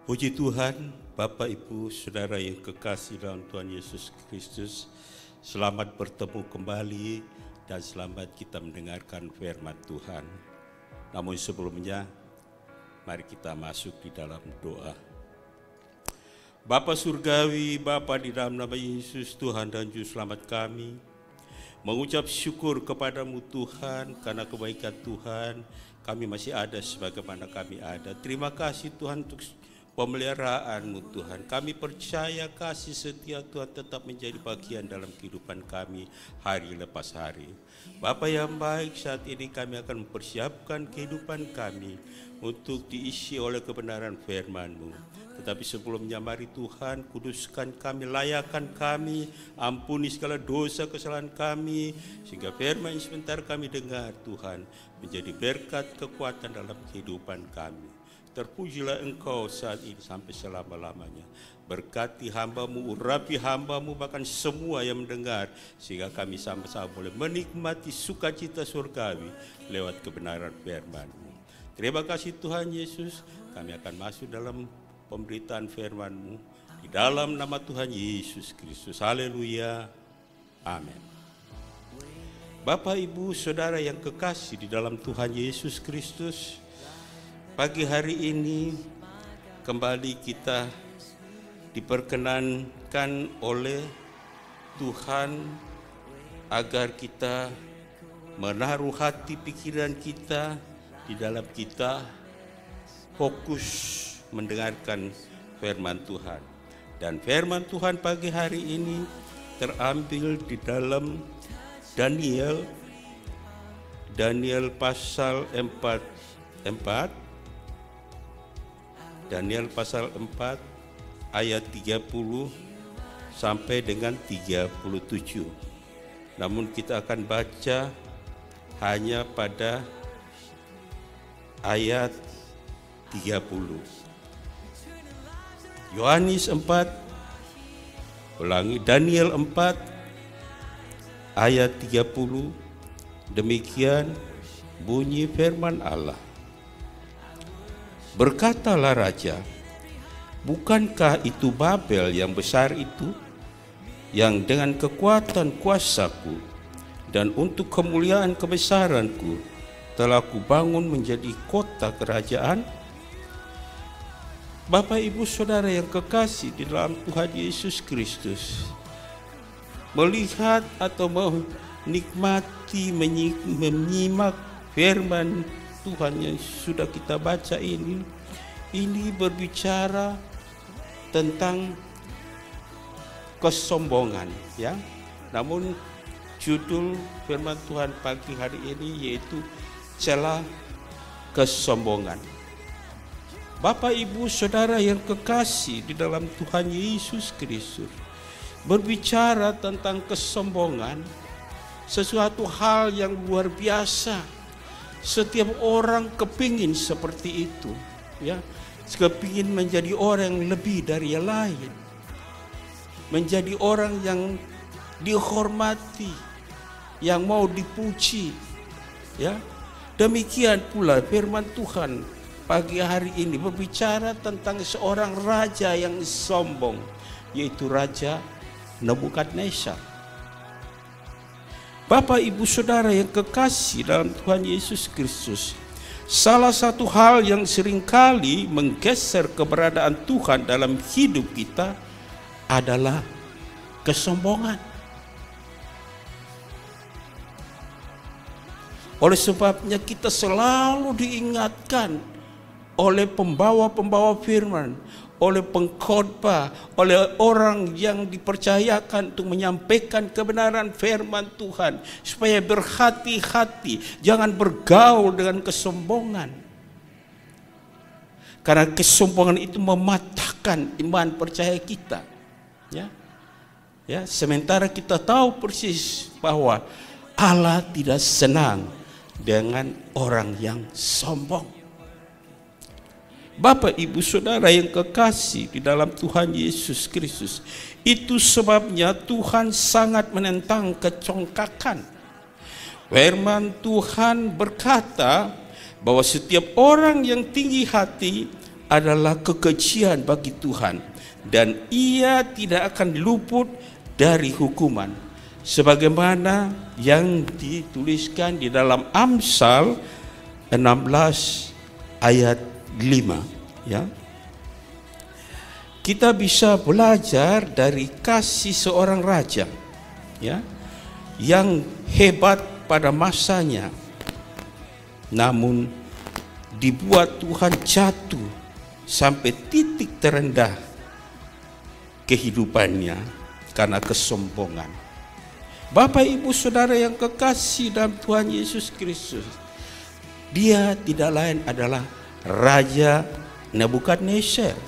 Puji Tuhan, Bapak, Ibu, Saudara yang kekasih dalam Tuhan Yesus Kristus, selamat bertemu kembali dan selamat kita mendengarkan firman Tuhan. Namun sebelumnya, mari kita masuk di dalam doa. Bapa Surgawi, Bapa di dalam nama Yesus, Tuhan dan Juru Selamat kami, mengucap syukur kepadamu Tuhan, karena kebaikan Tuhan, kami masih ada sebagaimana kami ada. Terima kasih Tuhan untuk pemeliharaanmu Tuhan. Kami percaya kasih setia Tuhan tetap menjadi bagian dalam kehidupan kami hari lepas hari. Bapa yang baik, saat ini kami akan mempersiapkan kehidupan kami untuk diisi oleh kebenaran firman-Mu. Tetapi sebelumnya mari Tuhan kuduskan kami, layakkan kami, ampuni segala dosa kesalahan kami, sehingga firman yang sebentar kami dengar Tuhan menjadi berkat kekuatan dalam kehidupan kami. Terpujilah Engkau saat ini sampai selama-lamanya. Berkati hamba-Mu, urapi hamba-Mu, bahkan semua yang mendengar, sehingga kami sama-sama boleh menikmati sukacita surgawi lewat kebenaran firman-Mu. Terima kasih Tuhan Yesus, kami akan masuk dalam pemberitaan firman-Mu di dalam nama Tuhan Yesus Kristus. Haleluya. Amin. Bapak, Ibu, Saudara yang kekasih di dalam Tuhan Yesus Kristus, pagi hari ini kembali kita diperkenankan oleh Tuhan agar kita menaruh hati pikiran kita di dalam kita fokus mendengarkan firman Tuhan. Dan firman Tuhan pagi hari ini terambil di dalam Daniel pasal 4. Daniel pasal 4 ayat 30 sampai dengan 37. Namun kita akan baca hanya pada ayat 30. Daniel 4 ayat 30. Demikian bunyi firman Allah. Berkatalah raja, bukankah itu Babel yang besar itu, yang dengan kekuatan kuasaku dan untuk kemuliaan kebesaranku telah kubangun menjadi kota kerajaan? Bapak, Ibu, Saudara yang kekasih di dalam Tuhan Yesus Kristus, melihat atau menikmati, menyimak firman Tuhan yang sudah kita baca ini berbicara tentang kesombongan, ya. Namun judul firman Tuhan pagi hari ini yaitu celah kesombongan. Bapak, Ibu, Saudara yang kekasih di dalam Tuhan Yesus Kristus, berbicara tentang kesombongan, sesuatu hal yang luar biasa. Setiap orang kepingin seperti itu, ya, kepingin menjadi orang yang lebih dari yang lain, menjadi orang yang dihormati, yang mau dipuji, ya. Demikian pula firman Tuhan pagi hari ini berbicara tentang seorang raja yang sombong, yaitu Raja Nebukadnezar. Bapak, Ibu, Saudara yang kekasih dalam Tuhan Yesus Kristus, salah satu hal yang seringkali menggeser keberadaan Tuhan dalam hidup kita adalah kesombongan. Oleh sebabnya kita selalu diingatkan oleh pembawa-pembawa firman, oleh pengkhotbah, oleh orang yang dipercayakan untuk menyampaikan kebenaran firman Tuhan, supaya berhati-hati, jangan bergaul dengan kesombongan. Karena kesombongan itu mematahkan iman percaya kita. Ya, sementara kita tahu persis bahwa Allah tidak senang dengan orang yang sombong. Bapak, Ibu, Saudara yang kekasih di dalam Tuhan Yesus Kristus, itu sebabnya Tuhan sangat menentang kecongkakan. Firman Tuhan berkata bahwa setiap orang yang tinggi hati adalah kekejian bagi Tuhan, dan ia tidak akan luput dari hukuman, sebagaimana yang dituliskan di dalam Amsal 16 ayat 5, ya. Kita bisa belajar dari kasih seorang raja, ya, yang hebat pada masanya, namun dibuat Tuhan jatuh sampai titik terendah kehidupannya karena kesombongan. Bapak, Ibu, Saudara yang kekasih dalam Tuhan Yesus Kristus, dia tidak lain adalah Raja Nebukadnezar.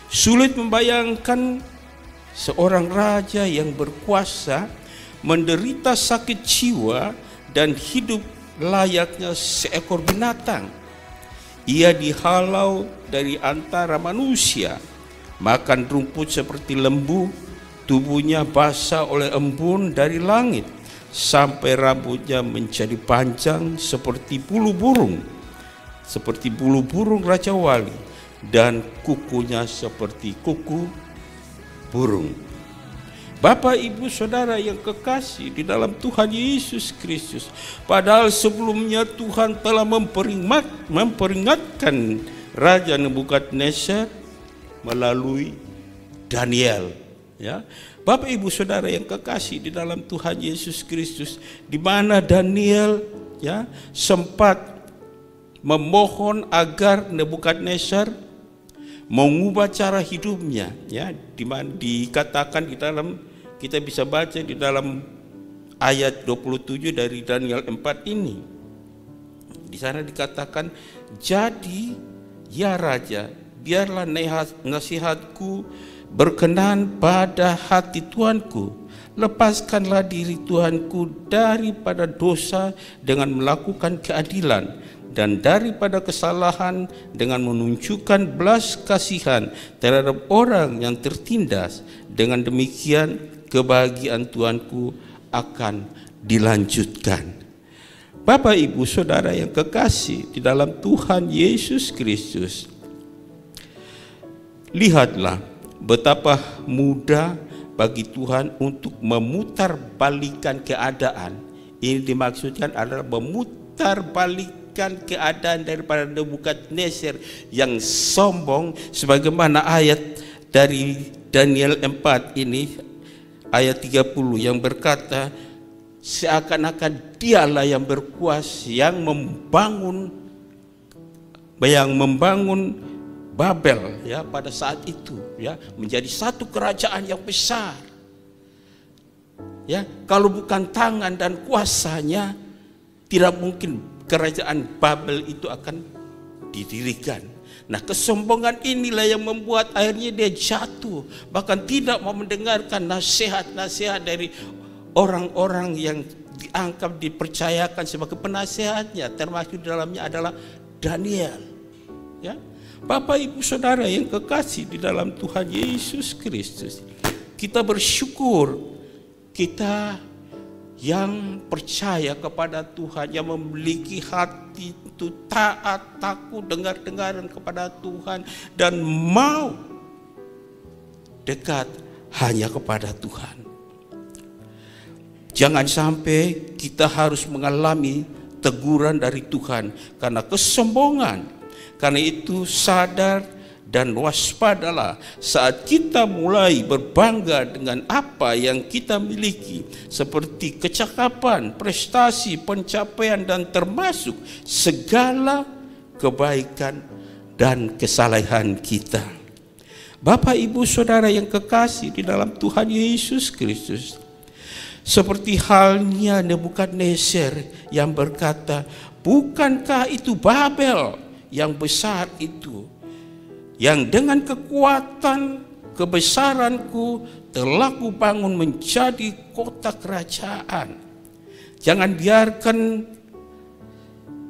Sulit membayangkan seorang raja yang berkuasa menderita sakit jiwa dan hidup layaknya seekor binatang. Ia dihalau dari antara manusia, makan rumput seperti lembu, tubuhnya basah oleh embun dari langit, sampai rambutnya menjadi panjang seperti bulu burung Raja Wali, dan kukunya seperti kuku burung. Bapak, Ibu, Saudara yang kekasih di dalam Tuhan Yesus Kristus, padahal sebelumnya Tuhan telah memperingatkan Raja Nebukadnezar melalui Daniel, ya. Bapak, Ibu, Saudara yang kekasih di dalam Tuhan Yesus Kristus, di mana Daniel, ya, sempat memohon agar Nebukadnezar mengubah cara hidupnya, ya, dimana dikatakan di dalam, kita bisa baca di dalam ayat 27 dari Daniel 4 ini. Di sana dikatakan, jadi ya Raja, biarlah nasihatku berkenan pada hati Tuanku. Lepaskanlah diri Tuanku daripada dosa dengan melakukan keadilan, dan daripada kesalahan dengan menunjukkan belas kasihan terhadap orang yang tertindas. Dengan demikian kebahagiaan Tuanku akan dilanjutkan. Bapak, Ibu, Saudara yang kekasih di dalam Tuhan Yesus Kristus, lihatlah betapa mudah bagi Tuhan untuk memutarbalikkan keadaan. Ini dimaksudkan adalah memutarbalikkan keadaan daripada Nebukadnezar yang sombong, sebagaimana ayat dari Daniel 4 ini ayat 30 yang berkata, seakan-akan dialah yang berkuasa, yang membangun Babel, ya, pada saat itu, ya, menjadi satu kerajaan yang besar. Ya, kalau bukan tangan dan kuasanya, tidak mungkin kerajaan Babel itu akan didirikan. Nah, kesombongan inilah yang membuat akhirnya dia jatuh, bahkan tidak mau mendengarkan nasihat-nasihat dari orang-orang yang dianggap dipercayakan sebagai penasehatnya, termasuk di dalamnya adalah Daniel. Ya, Bapak, Ibu, Saudara yang kekasih di dalam Tuhan Yesus Kristus, kita bersyukur kita yang percaya kepada Tuhan, yang memiliki hati itu taat, takut, dengar-dengaran kepada Tuhan, dan mau dekat hanya kepada Tuhan. Jangan sampai kita harus mengalami teguran dari Tuhan karena kesombongan. Karena itu sadar dan waspadalah saat kita mulai berbangga dengan apa yang kita miliki, seperti kecakapan, prestasi, pencapaian, dan termasuk segala kebaikan dan kesalehan kita. Bapak, Ibu, Saudara yang kekasih di dalam Tuhan Yesus Kristus, seperti halnya Nebukadnezar yang berkata, bukankah itu Babel yang besar itu, yang dengan kekuatan kebesaranku telah kubangun menjadi kota kerajaan. Jangan biarkan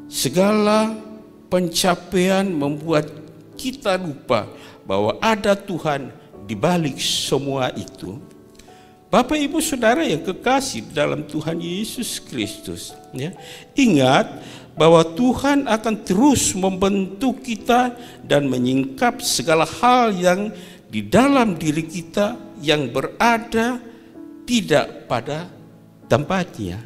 segala pencapaian membuat kita lupa bahwa ada Tuhan di balik semua itu. Bapak Ibu Saudara yang kekasih dalam Tuhan Yesus Kristus, ya, ingat bahwa Tuhan akan terus membentuk kita dan menyingkap segala hal yang di dalam diri kita yang berada tidak pada tempatnya.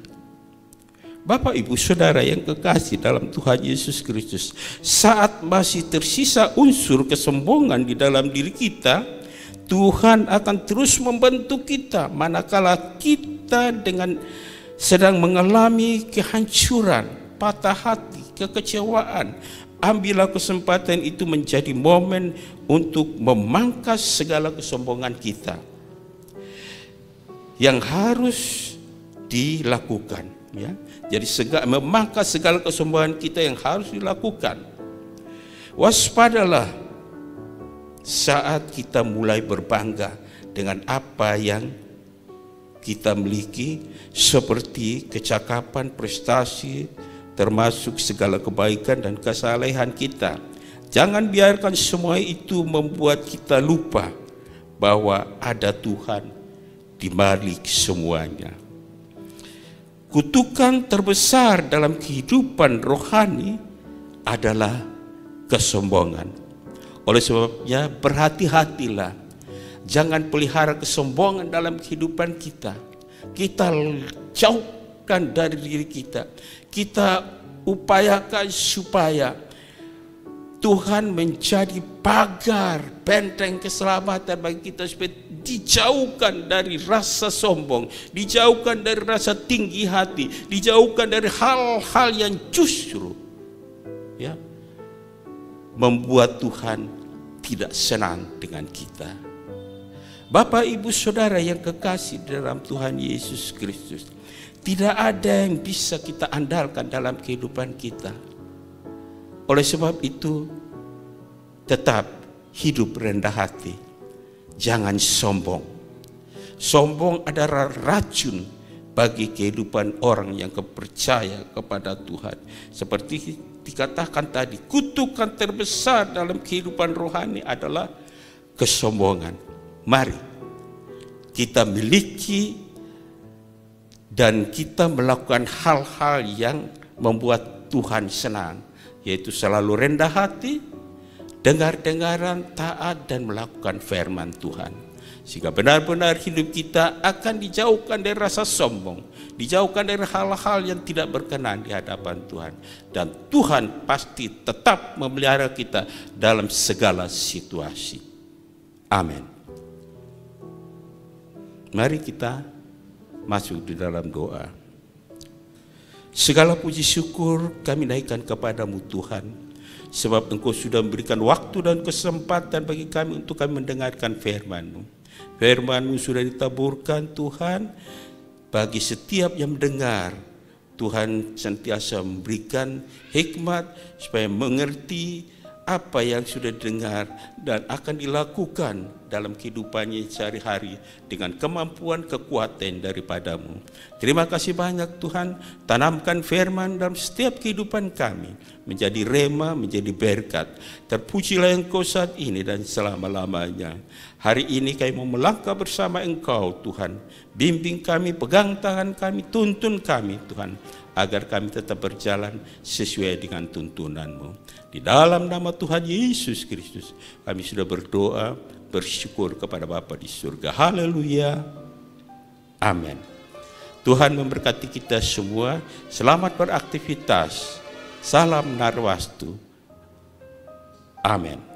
Bapak Ibu Saudara yang kekasih dalam Tuhan Yesus Kristus, saat masih tersisa unsur kesombongan di dalam diri kita, Tuhan akan terus membentuk kita manakala kita sedang mengalami kehancuran, patah hati, kekecewaan. Ambillah kesempatan itu menjadi momen untuk memangkas segala kesombongan kita yang harus dilakukan, ya. Jadi memangkas segala kesombongan kita yang harus dilakukan. Waspadalah saat kita mulai berbangga dengan apa yang kita miliki, seperti kecakapan, prestasi, termasuk segala kebaikan dan kesalehan kita. Jangan biarkan semua itu membuat kita lupa bahwa ada Tuhan di balik semuanya. Kutukan terbesar dalam kehidupan rohani adalah kesombongan. Oleh sebabnya berhati-hatilah, jangan pelihara kesombongan dalam kehidupan kita. Kita jauhkan dari diri kita. Kita upayakan supaya Tuhan menjadi pagar benteng keselamatan bagi kita, supaya dijauhkan dari rasa sombong, dijauhkan dari rasa tinggi hati, dijauhkan dari hal-hal yang justru, ya, membuat Tuhan tidak senang dengan kita. Bapak Ibu Saudara yang kekasih dalam Tuhan Yesus Kristus, tidak ada yang bisa kita andalkan dalam kehidupan kita. Oleh sebab itu, tetap hidup rendah hati, jangan sombong. Sombong adalah racun bagi kehidupan orang yang percaya kepada Tuhan. Seperti dikatakan tadi, kutukan terbesar dalam kehidupan rohani adalah kesombongan. Mari kita miliki dan kita melakukan hal-hal yang membuat Tuhan senang, yaitu selalu rendah hati, dengar-dengaran, taat, dan melakukan firman Tuhan. Sehingga benar-benar hidup kita akan dijauhkan dari rasa sombong, dijauhkan dari hal-hal yang tidak berkenan di hadapan Tuhan. Dan Tuhan pasti tetap memelihara kita dalam segala situasi. Amin. Mari kita masuk di dalam doa. Segala puji syukur kami naikkan kepadamu Tuhan, sebab Engkau sudah memberikan waktu dan kesempatan bagi kami untuk kami mendengarkan firman-Mu. Firman-Mu sudah ditaburkan Tuhan bagi setiap yang mendengar. Tuhan sentiasa memberikan hikmat supaya mengerti apa yang sudah didengar dan akan dilakukan dalam kehidupannya sehari-hari dengan kemampuan kekuatan daripada-Mu. Terima kasih banyak Tuhan, tanamkan firman dalam setiap kehidupan kami, menjadi rema, menjadi berkat. Terpujilah Engkau saat ini dan selama-lamanya. Hari ini kami mau melangkah bersama Engkau Tuhan. Bimbing kami, pegang tangan kami, tuntun kami Tuhan, agar kami tetap berjalan sesuai dengan tuntunan-Mu. Di dalam nama Tuhan Yesus Kristus kami sudah berdoa, bersyukur kepada Bapa di surga. Haleluya. Amin. Tuhan memberkati kita semua. Selamat beraktivitas. Salam Narwastu. Amin.